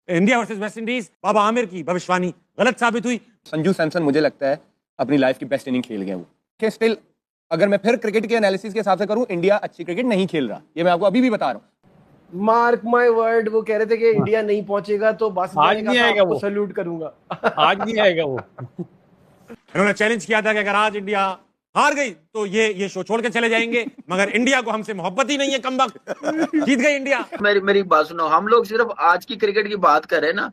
India versus West Indies, बाबा आमिर की भविष्यवाणी गलत साबित हुई। संजू सैमसन मुझे लगता है अपनी लाइफ की बेस्ट इनिंग खेल गया वो कि स्टिल अगर मैं फिर क्रिकेट के एनालिसिस के हिसाब से करूं, इंडिया अच्छी क्रिकेट नहीं खेल रहा, ये मैं आपको अभी भी बता रहा हूं। मार्क माय वर्ड, वो कह रहे थे कि इंडिया नहीं पहुंचेगा तो बस आज नहीं आएगा वो, सैल्यूट करूंगा। आज नहीं आएगा वो। इन्होंने चैलेंज किया था कि अगर आज इंडिया हार गई तो ये शो छोड़ के चले जाएंगे, मगर इंडिया को हमसे मोहब्बत ही नहीं है, कमबख्त जीत गई इंडिया। मेरी बात सुनो, हम लोग सिर्फ आज की क्रिकेट की बात करें ना,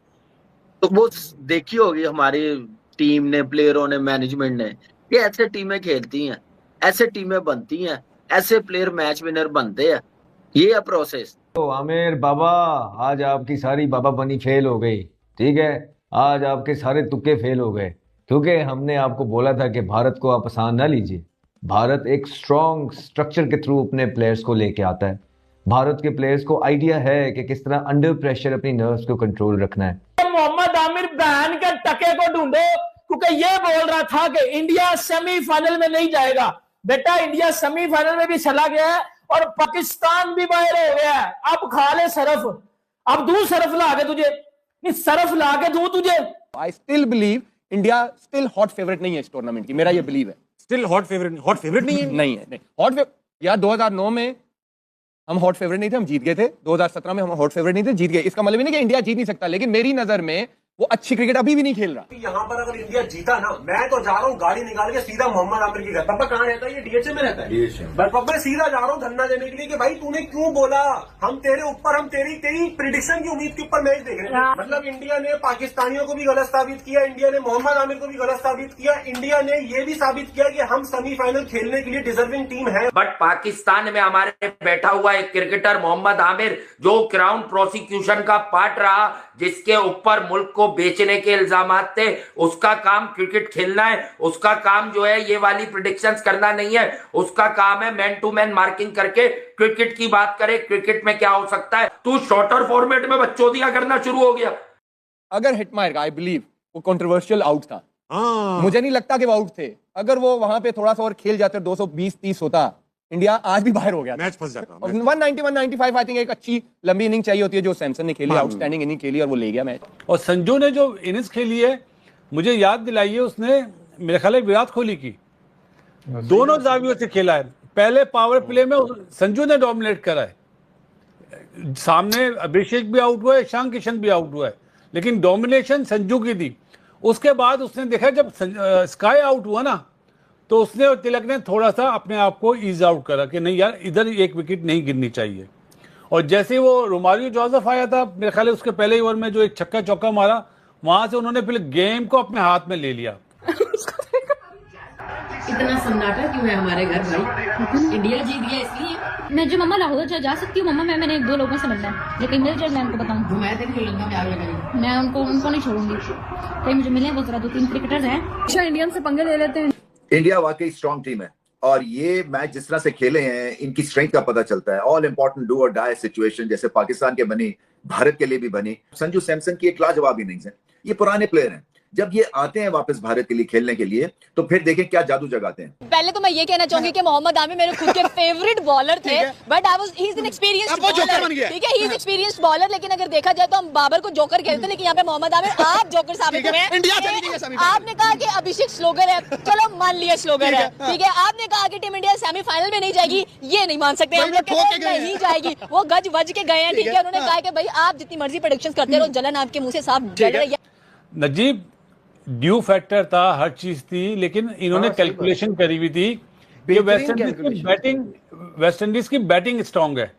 तो वो देखी होगी हमारी टीम ने, प्लेयरों ने, मैनेजमेंट ने, ये ऐसे टीमें खेलती हैं, ऐसे टीमें बनती हैं, ऐसे प्लेयर मैच विनर बनते हैं, ये है प्रोसेस। तो आमिर बाबा, आज आपकी सारी बाबा बनी फेल हो गई, ठीक है। आज आपके सारे तुक्के फेल हो गए, क्योंकि हमने आपको बोला था कि भारत को आप आसान ना लीजिए। भारत एक स्ट्रॉन्ग स्ट्रक्चर के थ्रू अपने प्लेयर्स को लेके आता है। भारत के प्लेयर्स को आइडिया है कि किस तरह अंडर प्रेशर अपनी नर्व्स को कंट्रोल रखना है। मोहम्मद आमिर बहन के टके को ढूंढो, क्योंकि ये बोल रहा था कि इंडिया सेमीफाइनल में नहीं जाएगा। बेटा, इंडिया सेमीफाइनल में भी चला गया है और पाकिस्तान भी बाहर हो गया है। अब खा ले सरफ, अब दूं सरफ ला के तुझे, नहीं सरफ ला के दूं तुझे। I still believe India still hot favourite नहीं है इस टूर्नामेंट की, मेरा ये बिलीव है। स्टिल हॉट फेवरेट नहीं है। नहीं हॉट यार 2009 में हम हॉट फेवरेट नहीं थे, हम जीत गए थे। 2017 में हम हॉट फेवरेट नहीं थे, जीत गए। इसका मतलब नहीं कि इंडिया जीत नहीं सकता, लेकिन मेरी नजर में वो अच्छी क्रिकेट अभी भी नहीं खेल रहा। यहाँ पर अगर इंडिया जीता ना, मैं तो जा रहा हूँ गाड़ी निकाल के सीधा मोहम्मद आमिर के घर। पापा कहाँ रहता है? ये डीएचए में रहता है। पापा सीधा जा रहा हूँ धरना देने के लिए कि भाई तूने क्यों बोला, हम तेरे ऊपर, हम तेरी प्रिडिक्शन की उम्मीद के ऊपर मैच देख रहे हैं। मतलब इंडिया ने पाकिस्तानियों को भी गलत साबित किया, इंडिया ने मोहम्मद आमिर को भी गलत साबित किया, इंडिया ने ये भी साबित किया कि हम सेमीफाइनल खेलने के लिए डिजर्विंग टीम है। बट पाकिस्तान में हमारे बैठा हुआ एक क्रिकेटर मोहम्मद आमिर, जो क्राउन प्रोसिक्यूशन का पार्ट रहा, जिसके ऊपर मुल्क को बेचने के इल्जामात थे, उसका काम क्रिकेट खेलना है। उसका काम जो है ये वाली प्रेडिक्शंस करना नहीं है, उसका काम है मैन टू मैन मार्किंग करके क्रिकेट की बात करे। क्रिकेट में क्या हो सकता है, तू शॉर्टर फॉर्मेट में बच्चोदियां करना शुरू हो गया। अगर हिट मारेगा, आई बिलीव वो कंट्रोवर्शियल आउट था। मुझे नहीं लगता कि वो आउट थे। अगर वो वहां पे थोड़ा सा और खेल जाते 220-30 होता, इंडिया आज भी बाहर हो गया, मैच फंस जाता। 190-195 आई थिंक एक अच्छी लंबी इनिंग चाहिए होती है, जो सैमसन ने खेली, आउटस्टैंडिंग इनिंग खेली और वो ले गया मैच। और संजू ने जो इनिंग्स खेली है, मुझे याद दिलाई है उसने, मेरे ख्याल है विराट कोहली की, दोनों जावियों से खेला है। पहले पावर प्ले में संजू ने डोमिनेट करा है, सामने अभिषेक भी आउट हुआ है, ईशान किशन भी आउट हुआ है, लेकिन डोमिनेशन संजू की थी। उसके बाद उसने देखा जब स्काई आउट हुआ ना, तो उसने और तिलक ने थोड़ा सा अपने आप को ईज आउट करा कि नहीं यार, इधर एक विकेट नहीं गिरनी चाहिए। और जैसे वो रोमारियो जोसेफ आया था, मेरे ख्याल है उसके पहले ही ओवर में जो एक छक्का चौका मारा, वहां से उन्होंने फिर गेम को अपने हाथ में ले लिया। इतना सन्नाटा क्यों है हमारे घर भाई? इंडिया जीत गया इसलिए। मैं जो मम्मा लाहौर जा सकती हूँ मम्मा, मैंने 1-2 लोगों से मिलना है, लेकिन मेरे जब मैं उनको बताऊँ, मैं उनको नहीं छोड़ूंगी। कहीं मुझे मिले वो जरा 2-3 क्रिकेटर्स हैं, अच्छा इंडियन से पंगे ले लेते हैं। इंडिया वाकई स्ट्रॉन्ग टीम है, और ये मैच जिस तरह से खेले हैं, इनकी स्ट्रेंथ का पता चलता है। ऑल इंपॉर्टेंट डू और डाई सिचुएशन जैसे पाकिस्तान के बनी, भारत के लिए भी बनी। संजू सैमसन की एक लाजवाब इनिंग्स है। ये पुराने प्लेयर हैं, जब ये आते हैं वापस भारत के लिए खेलने के लिए, तो फिर देखें क्या जादू जगाते हैं। पहले तो मैं ये कहना चाहूंगी कि मोहम्मद आमिर मेरे खुद के फेवरेट बॉलर थे, but he is an experienced bowler, ठीक है, ही इज एक्सपीरियंस्ड बॉलर। लेकिन अगर देखा जाए तो हम बाबर को जोकर कहते थे, लेकिन यहाँ पे मोहम्मद आमिर आप जोकर साबित हुए हैं। आपने कहा कि अभिषेक स्लोगर है, चलो मान लिया स्लोगर है, ठीक है। आपने कहा कि टीम इंडिया सेमीफाइनल में नहीं जाएगी, ये नहीं मान सकते हम लोग, नहीं जाएगी। वो गज वज के गए हैं, ठीक है। उन्होंने कहा कि भाई आप जितनी मर्जी प्रेडिक्शंस करते रहो, जलन आपके मुंह से साफ जल रही है। नजीब, ड्यू फैक्टर था, हर चीज थी, लेकिन इन्होंने कैलकुलेशन करी हुई थी कि वेस्ट इंडीज की बैटिंग स्ट्रांग है।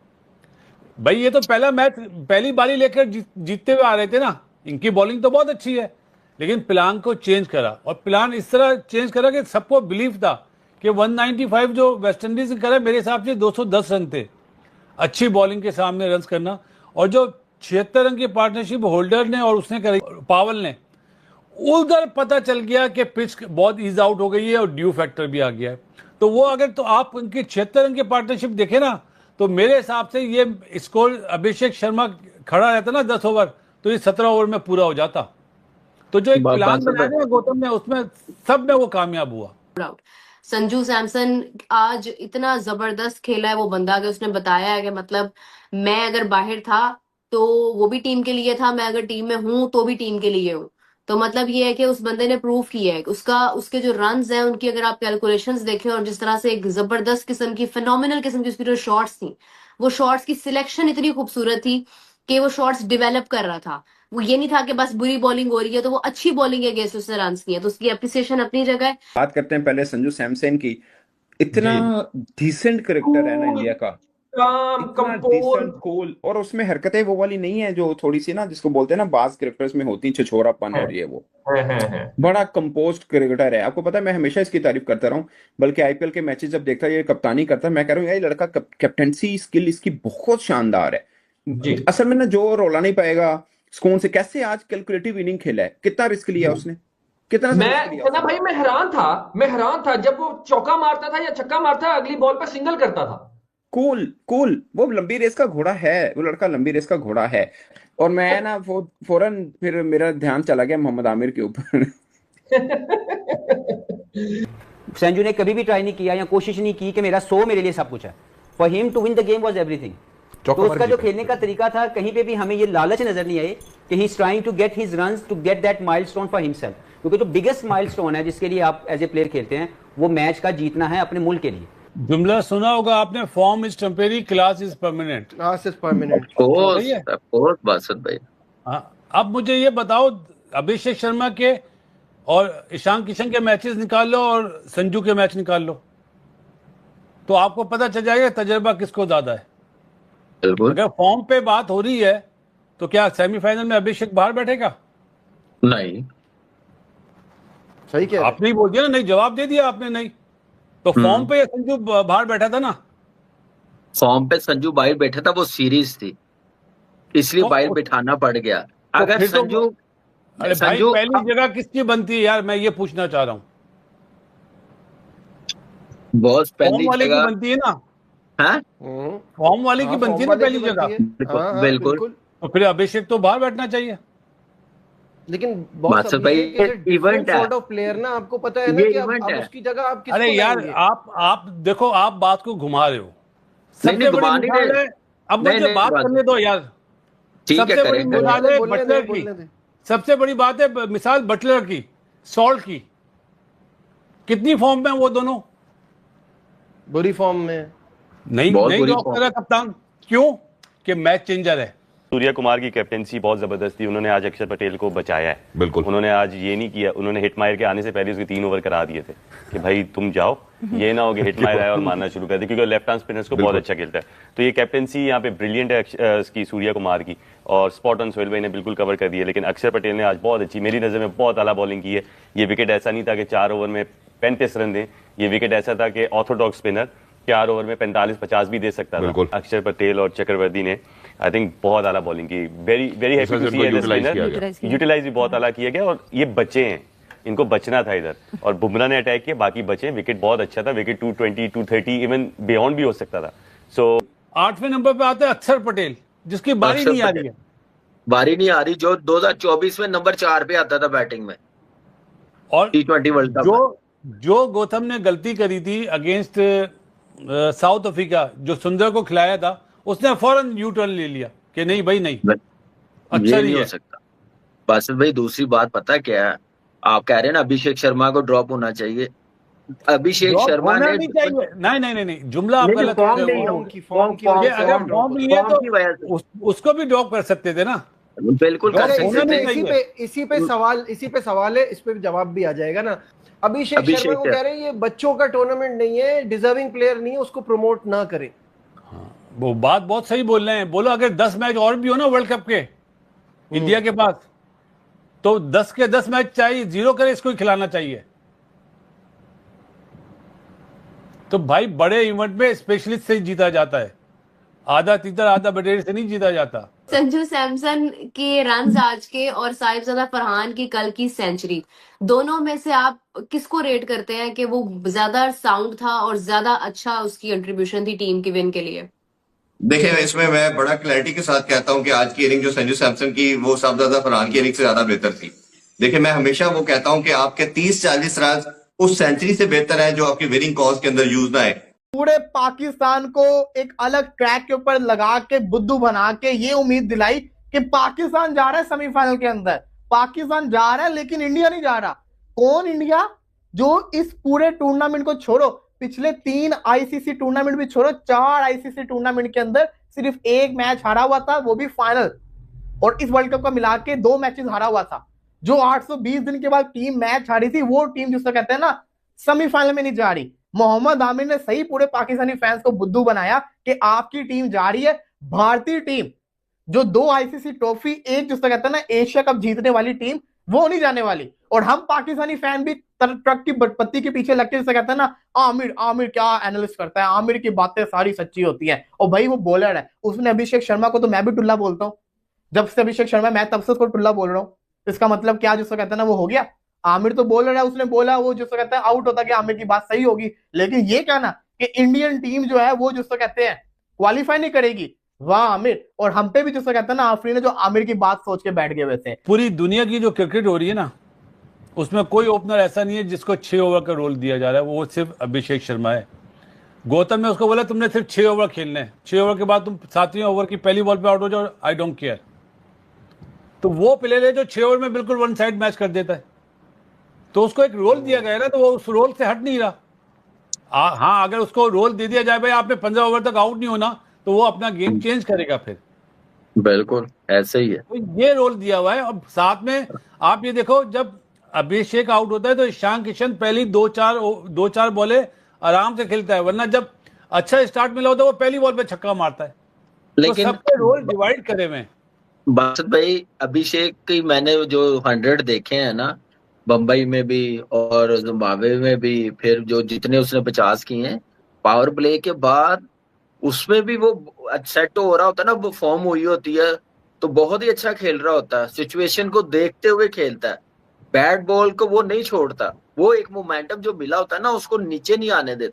भाई ये तो पहला मैच पहली बारी लेकर जीतते हुए आ रहे थे ना, इनकी बॉलिंग तो बहुत अच्छी है, लेकिन प्लान को चेंज करा, और प्लान इस तरह चेंज करा कि सबको बिलीव था कि 195 जो वेस्ट इंडीज ने करा, मेरे हिसाब से 210 रन थे, अच्छी बॉलिंग के सामने रन करना। और जो 76 रन की पार्टनरशिप होल्डर ने और उसने करी पावल ने, उधर पता चल गया कि पिच बहुत ईज आउट हो गई है और ड्यू फैक्टर भी आ गया है। तो वो अगर तो आप उनकी 76 रन की पार्टनरशिप देखे ना, तो मेरे हिसाब से ये स्कोर अभिषेक शर्मा खड़ा रहता ना 10 ओवर, तो ये 17 ओवर में पूरा हो जाता। तो जो एक प्लान बनाया गौतम ने, उसमें सब में वो कामयाब हुआ। संजू सैमसन आज इतना जबरदस्त खेला है वो बंदा, कि उसने बताया है कि मतलब मैं अगर बाहर था तो वो भी टीम के लिए था, मैं अगर टीम में हूं तो भी टीम के लिए हूँ। तो मतलब ये है कि उस बंदे ने प्रूव किया है उसके जो रन्स हैं उनकी अगर आप कैलकुलेशंस देखें और जिस तरह से एक जबरदस्त किस्म की फिनोमिनल किस्म की उसकी जो शॉट्स थी, वो शॉट्स की सिलेक्शन इतनी खूबसूरत थी कि वो शॉट्स डेवलप कर रहा था। वो ये नहीं था कि बस बुरी बॉलिंग हो रही है तो वो अच्छी बॉलिंग है अगेंस्ट उसने रन किए, तो उसकी अप्रिसिएशन अपनी जगह है। बात करते हैं पहले संजू सैमसन की। इतना डिसेंट करेक्टर है ना इंडिया का, इतना डिसेंट कूल, और उसमें हरकतें वो वाली नहीं है जो थोड़ी सी ना जिसको बोलते हैं ना बाज क्रिकेटर्स में होती है छिछोरापन, और ये वो बड़ा कंपोज्ड क्रिकेटर है। आपको पता है मैं हमेशा इसकी तारीफ करता रहा हूँ, बल्कि आईपीएल के मैचेस जब देखता है ये कप्तानी करता है मैं कह रहा हूँ ये लड़का कैप्टेंसी स्किल इसकी बहुत शानदार है। असल में ना जो रोला नहीं पाएगा स्कोन से, कैसे आज कैलकुलेटिव इनिंग खेला है, कितना रिस्क लिया उसने, कितना रिस्क लिया मैं भाई मैं हैरान था जब वो चौका मारता था या छक्का मारता था, अगली बॉल पर सिंगल करता था। कूल वो लंबी रेस का घोड़ा है, वो लड़का लंबी रेस का घोड़ा है। और मैं ना फौरन फिर मेरा ध्यान चला गया मोहम्मद आमिर के ऊपर। संजू ने कभी भी ट्राई नहीं किया या कोशिश नहीं की कि मेरा 100 मेरे लिए सब कुछ है। For him to win the game was everything. तो उसका जो खेलने का तरीका था, कहीं पे भी हमें ये लालच नजर नहीं आई कि he is trying to get his runs to get that milestone for himself, क्योंकि जो बिगेस्ट माइलस्टोन है जिसके लिए आप एज ए प्लेयर खेलते हैं वो मैच का जीतना है अपने मुल्क के लिए। जुमला सुना होगा आपने, form is temporary, class is permanent. Class is permanent, बहुत बासत भाई। अब मुझे ये बताओ, अभिषेक शर्मा के और ईशान किशन के मैचेस निकाल लो और संजू के मैच निकाल लो, तो आपको पता चल जाएगा तजर्बा किसको ज्यादा है। अगर फॉर्म पे बात हो रही है तो क्या सेमीफाइनल में अभिषेक बाहर बैठेगा? नहीं, सही क्या आपने ही बोल दिया ना, नहीं जवाब दे दिया आपने, नहीं तो फॉर्म पे संजू बाहर बैठा था ना। फॉर्म पे संजू बाहर बैठा था, वो सीरीज थी इसलिए बाहर बिठाना पड़ गया। अगर संजू अरे भाई पहली जगह किसकी बनती है यार, मैं ये पूछना चाह रहा हूँ। बॉस पहली वाले की बनती है ना, फॉर्म वाले की बनती है ना पहली जगह। बिल्कुल, तो फिर अभिषेक तो बाहर बैठना चाहिए। लेकिन इवेंट है, सॉर्ट ऑफ प्लेयर ना, आपको पता है ना कि अब उसकी जगह आप किसको अरे यार आप देखो, आप बात को घुमा रहे हो। सबसे बड़ी मिसाल है, अब मुझे बात करने दो यार। सबसे बड़ी मिसाल है बटलर की, सबसे बड़ी बात है मिसाल बटलर की, सॉल्ट की। कितनी फॉर्म में वो दोनों? बुरी फॉर्म में नहीं ड्रॉप करा कप्तान, क्यों? कि मैच चेंजर है। सूर्या कुमार की कैप्टेंसी बहुत जबरदस्त थी, उन्होंने आज अक्षर पटेल को बचाया है। बिल्कुल, उन्होंने आज ये नहीं किया, उन्होंने हिटमायर के आने से पहले उसके 3 ओवर करा दिए थे कि भाई तुम जाओ, ये ना हो कि हिटमायर आया और मारना शुरू कर दे, क्योंकि लेफ्ट हैंड स्पिनर्स को बहुत अच्छा खेलता है। तो ये कैप्टेंसी यहाँ पे ब्रिलियंट है इसकी, सूर्या कुमार की, और स्पॉट ऑन सोहेल भाई ने बिल्कुल कवर कर दिया। लेकिन अक्षर पटेल ने आज बहुत अच्छी, मेरी नजर में बहुत आला बॉलिंग की है। ये विकेट ऐसा नहीं था कि 4 ओवर में 35 रन दें, ये विकेट ऐसा था कि ऑर्थोडॉक्स स्पिनर 4 ओवर में 45-50 भी दे सकता था। अक्षर पटेल और चक्रवर्ती ने आई थिंक बहुत आला बॉलिंग की। Very very happy to see utilize भी बहुत आला किया गया, और ये बच्चे हैं, इनको बचना था इधर, और बुमराह ने अटैक किया, बाकी बचे। विकेट बहुत अच्छा था, विकेट 220 230 इवन बियॉन्ड भी हो सकता था। सो 8वें नंबर पे आता है अक्षर पटेल, जिसकी बारी नहीं आ रही है, बारी नहीं आ रही, जो 2024 में नंबर 4 पे आता था बैटिंग में और T20 वर्ल्ड कप। जो गौतम ने गलती करी थी अगेंस्ट साउथ अफ्रीका, जो सुंदर को खिलाया था, उसने फौरन यू टर्न ले लिया कि नहीं भाई नहीं, अच्छा नहीं हो सकता। बासित भाई दूसरी बात पता क्या है, आप कह रहे हैं ना अभिषेक शर्मा को ड्रॉप होना चाहिए। अभिषेक शर्मा ने नहीं, जुमला आप गलत कर रहे हो। अगर फॉर्म नहीं है तो उसको भी ड्रॉप कर सकते थे ना। बिल्कुल कर सकते। इसी पे सवाल है, इस पे जवाब भी आ जाएगा ना। अभिषेक शर्मा को कह रहे हैं ये बच्चों का टूर्नामेंट नहीं है, डिजर्विंग प्लेयर नहीं है, उसको प्रमोट ना करें। वो बात बहुत सही बोल रहे हैं। बोलो अगर 10 मैच और भी हो ना वर्ल्ड कप के इंडिया के पास, तो 10 के 10 मैच चाहिए, 0 करे इसको ही खिलाना चाहिए। तो भाई बड़े इवेंट में स्पेशलिस्ट से ही जीता जाता है, आधा तीतर आधा बटेर से नहीं जीता जाता। संजू सैमसन के रन्स आज के और साहिबजादा फरहान की कल की सेंचुरी, दोनों में से आप किसको रेट करते हैं कि वो ज्यादा साउंड था और ज्यादा अच्छा उसकी कंट्रीब्यूशन थी टीम की विन के लिए? देखिए, इसमें मैं बड़ा क्लैरिटी के साथ कहता हूं कि आज की इनिंग जो संजू सैमसन की, वो साहिबजादा फरहान की इनिंग से ज्यादा बेहतर थी। देखिए, मैं हमेशा वो कहता हूं कि आपके 30-40 रन उस सेंचुरी से बेहतर है जो आपकी विनिंग कॉज के अंदर यूज ना है। पूरे पाकिस्तान को एक अलग ट्रैक के ऊपर लगा के बुद्धू बना के ये उम्मीद दिलाई कि पाकिस्तान जा रहा है सेमीफाइनल के अंदर, पाकिस्तान जा रहा है लेकिन इंडिया नहीं जा रहा। कौन इंडिया? जो इस पूरे टूर्नामेंट को छोड़ो, पिछले 3 आईसीसी टूर्नामेंट भी छोड़ो, 4 आईसीसी टूर्नामेंट के अंदर सिर्फ 1 मैच हारा हुआ था, वो भी फाइनल, और इस वर्ल्ड कप का मिला के 2 मैचेस हारा हुआ था। जो 820 दिन के बाद टीम मैच हारी थी, वो टीम जिसको कहते हैं ना सेमीफाइनल में नहीं जा रही। मोहम्मद आमिर ने सही पूरे पाकिस्तानी फैंस को बुद्धू बनाया कि आपकी टीम जा रही है, भारतीय टीम जो 2 आईसीसी ट्रॉफी, एक जिसको कहते हैं ना एशिया कप जीतने वाली टीम, वो नहीं जाने वाली। और हम पाकिस्तानी फैन भी ट्रक की पत्ती के पीछे लग के जिसे कहते हैं ना आमिर आमिर क्या एनालिस्ट करता है, आमिर की बातें सारी सच्ची होती हैं। और भाई वो बॉलर है, उसने अभिषेक शर्मा को, तो मैं भी टुल्ला बोलता हूँ, जब से अभिषेक शर्मा मैं तब से उसको टुल्ला बोल रहा हूँ। इसका मतलब क्या जिसको कहते हैं ना वो हो गया। आमिर तो बॉलर है, उसने बोला वो जिसको कहते हैं आउट होता कि आमिर की बात सही होगी, लेकिन ये कहना कि इंडियन टीम जो है वो जिसको कहते हैं क्वालिफाई नहीं करेगी, वाह आमिर। और हम पे भी जिसको कहते हैं ना आफरीन है जो आमिर की बात सोच के बैठ गए वैसे। पूरी दुनिया की जो क्रिकेट हो रही है ना, उसमें कोई ओपनर ऐसा नहीं है जिसको 6 ओवर का रोल दिया जा रहा है, वो सिर्फ अभिषेक शर्मा है। गौतम ने उसको बोला तुमने सिर्फ 6 ओवर खेलने हैं, 6 ओवर के बाद तुम 7वें ओवर की पहली बॉल पे आउट हो जाओ, आई डोंट केयर। तो वो प्लेयर है जो 6 ओवर में बिल्कुल वन साइड मैच कर देता है, तो उसको एक रोल दिया गया ना, तो वो उस रोल से हट नहीं रहा। हाँ, अगर उसको रोल दे दिया जाए भाई आपने 15 ओवर तक आउट नहीं होना, तो वो अपना गेम चेंज करेगा फिर। बिल्कुल ऐसे ही है, तो ये रोल दिया हुआ है। और साथ में आप ये देखो, जब अभिषेक आउट होता है तो ईशान किशन पहली 2-4 बॉलें आराम से खेलता है, वरना जब अच्छा स्टार्ट मिला होता है वो पहली बॉल पे छक्का मारता है। लेकिन तो सबके रोल डिवाइड करे हुए। बासत भाई, अभिषेक की मैंने जो 100 देखे हैं ना, बंबई में भी और जिम्बाब्वे में भी, फिर जो जितने उसने 50 किए हैं, पावर प्ले के बाद उसमें भी वो सेट हो रहा होता है ना, वो फॉर्म हुई होती है, तो बहुत ही अच्छा खेल रहा होता है, सिचुएशन को देखते हुए खेलता है, बैट बॉल को वो नहीं छोड़ता, वो एक मोमेंटम जो मिला होता है ना उसको नीचे नहीं आने देता।